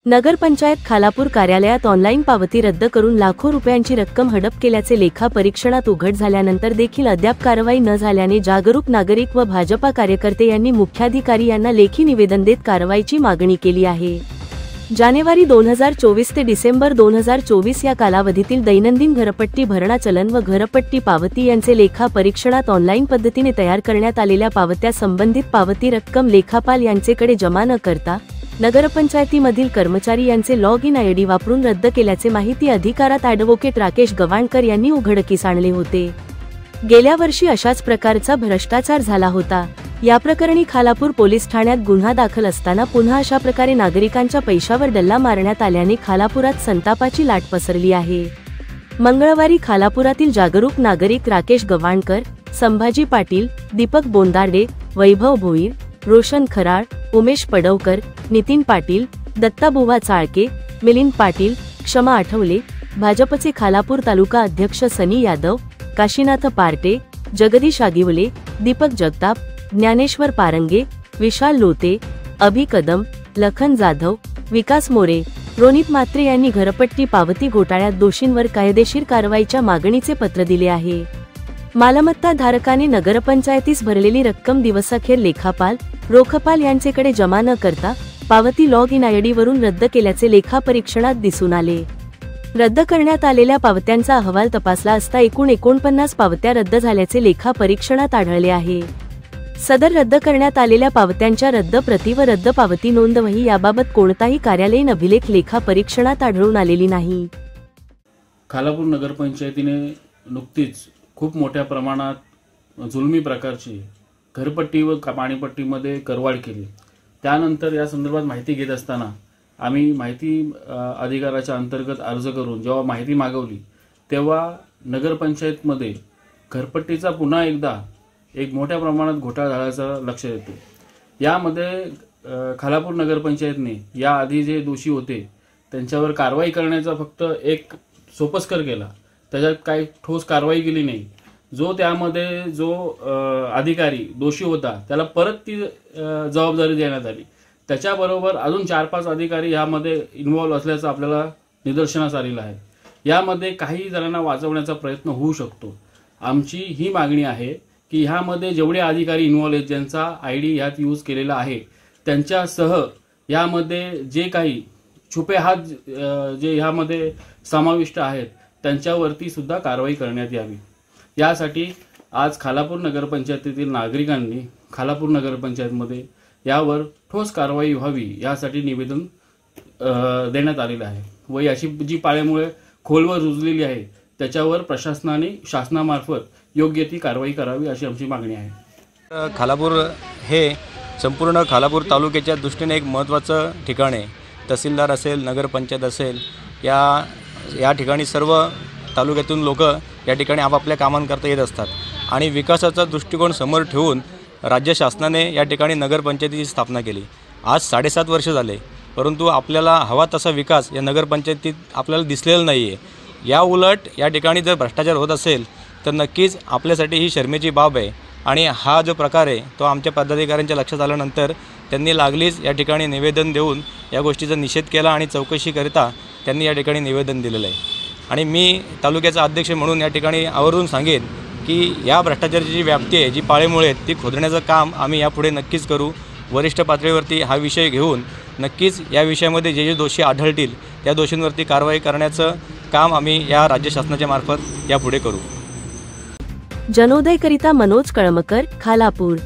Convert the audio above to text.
नगरपंचायत खालापूर कार्यालयात ऑनलाईन पावती रद्द करून लाखो रुपयांची रक्कम हडप केल्याचे लेखा परीक्षणात उघड झाल्यानंतर देखील अद्याप कारवाई न झाल्याने जागरूक नागरिक व भाजपा कार्यकर्ते यांनी मुख्याधिकारी यांना लेखी निवेदन देत कारवाईची मागणी केली आहे। जानेवारी 2024 ते डिसेंबर 2024 या कालावधीतील दैनंदिन घरपट्टी भरणा चलन व घरपट्टी पावती यांचे लेखा परीक्षणात ऑनलाईन पद्धतीने तयार करण्यात आलेल्या पावत्या संबंधित पावती रक्कम लेखापाल यांचेकडे जमा न करता नगरपंचायतीमधील कर्मचारी यांचे लॉग इन आयडी वापरून रद्द केल्याचे माहिती अधिकारात ॲडव्होकेट राकेश गवाणकर यांनी उघडकीस आणले होते। गेल्या वर्षी अशाच प्रकारचा भ्रष्टाचार झाला होता। या प्रकरणी खालापूर पोलीस ठाण्यात गुन्हा दाखल असताना पुन्हा अशा प्रकारे नागरिकांच्या पैशावर डल्ला मारण्यात आल्याने खालापुरात संतापाची लाट पसरली आहे। मंगळवारी खालापुरातील जागरूक नागरिक राकेश गवाणकर, संभाजी पाटील, दीपक बोंदार्डे, वैभव भोईर, रोशन खराळ, उमेश पडवकर, नितीन पाटील, दत्ताबुवा चाळके, मिलिंद पाटील, क्षमा आठवले, भाजपचे खालापूर तालुका अध्यक्ष सनी यादव, काशीनाथ पार्टे, जगदीश आगिवले, दीपक जगताप, ज्ञानेश्वर पारंगे, विशाल लोते, अभि कदम, लखन जाधव, विकास मोरे, रोनित मात्रे यांनी घरपट्टी पावती घोटाळ्यात दोषींवर कायदेशीर कारवाईच्या मागणीचे पत्र दिले आहे। मालमत्ता धारकाने नगरपंचायतीस भरलेली रक्कम दिवसाखेर लेखापाल, रोखपाल यांचेकडे जमा न करता पावती लॉग इन आयडी वरून रद्द केल्याचे लेखा परीक्षणात दिसून आले। रद्द करण्यात आलेल्या पावत्यांचा अहवाल तपासला असता एकूण 49 पावत्या रद्द झाल्याचे लेखा परीक्षणात आढळले आहे। सदर रद्द करण्यात आलेल्या पावत्यांच्या रद्द प्रती व रद्द पावती नोंदवही याबाबत कोणताही कार्यालयीन अभिलेख लेखा परीक्षणात आढळून आलेली नाही। खालापूर नगरपंचायतीने नुकतीच खूप मोठ्या प्रमाणात जुलमी प्रकारची घरपट्टी व पाणीपट्टीमध्ये करवाढ केली। त्यानंतर या संदर्भात माहिती घेत असताना आम्ही माहिती अधिकाराच्या अंतर्गत अर्ज करून जेव्हा माहिती मागवली तेव्हा नगरपंचायतमध्ये घरपट्टीचा पुन्हा एकदा एक मोठ्या प्रमाणात घोटाळा झाल्याचं लक्षात येते। यामध्ये खालापूर नगरपंचायतने याआधी जे दोषी होते त्यांच्यावर कारवाई करण्याचा फक्त एक सोपस्कर केला, त्याच्यात काही ठोस कारवाई केली नाही। जो त्यामध्ये जो अधिकारी दोषी होता त्याला परत ती जबाबदारी देण्यात आली। त्याच्याबरोबर अजून 4-5 अधिकारी यामध्ये इन्व्हॉल्व असल्याचं आपल्याला निदर्शनास आलेलं आहे। यामध्ये काही जणांना वाचवण्याचा प्रयत्न होऊ शकतो। आमची ही मागणी आहे की ह्यामध्ये जेवढे अधिकारी इन्व्हॉल्व आहेत, ज्यांचा आयडी ह्यात यूज केलेला आहे, त्यांच्यासह यामध्ये जे काही छुपे हात जे ह्यामध्ये समाविष्ट आहेत त्यांच्यावरती सुद्धा कारवाई करण्यात यावी। यासाठी आज खालापूर नगरपंचायतीतील नागरिकांनी खालापूर नगरपंचायतमध्ये यावर ठोस कारवाई व्हावी यासाठी निवेदन देण्यात आलेलं आहे व याची जी पाळेमुळे खोलवर रुजलेली आहे त्याच्यावर प्रशासनाने शासनामार्फत योग्य ती कारवाई करावी अशी आमची मागणी आहे। खालापूर हे संपूर्ण खालापूर तालुक्याच्या दृष्टीने एक महत्त्वाचं ठिकाण आहे। तहसीलदार असेल, नगरपंचायत असेल, या ठिकाणी सर्व तालुक्यातून लोक या ठिकाणी आपापल्या कामांकरता येत असतात आणि विकासाचा दृष्टिकोन समोर ठेवून राज्य शासनाने या ठिकाणी नगरपंचायतीची स्थापना केली। आज 7.5 वर्ष झाले, परंतु आपल्याला हवा तसा विकास या नगरपंचायतीत आपल्याला दिसलेला नाही आहे। या उलट या ठिकाणी जर भ्रष्टाचार होत असेल तर नक्कीच आपल्यासाठी ही शर्मेची बाब आहे आणि हा जो प्रकार आहे तो आमच्या पदाधिकाऱ्यांच्या लक्षात आल्यानंतर त्यांनी लागलीच या ठिकाणी निवेदन देऊन या गोष्टीचा निषेध केला आणि चौकशीकरिता त्यांनी या ठिकाणी निवेदन दिलेलं आहे। आणि मी तालुक्याचा अध्यक्ष म्हणून या ठिकाणी आवर्जून सांगेन की या भ्रष्टाचाराची जी व्याप्ती आहे, जी पाळेमुळे आहेत, ती खोदण्याचं काम आम्ही यापुढे नक्कीच करू। वरिष्ठ पातळीवरती हा विषय घेऊन नक्कीच या विषयामध्ये जे दोषी आढळतील त्या दोषींवरती कारवाई करण्याचं काम आम्ही या राज्य शासनाच्या मार्फत यापुढे करू। जनोदयकरिता मनोज कळमकर, खालापूर।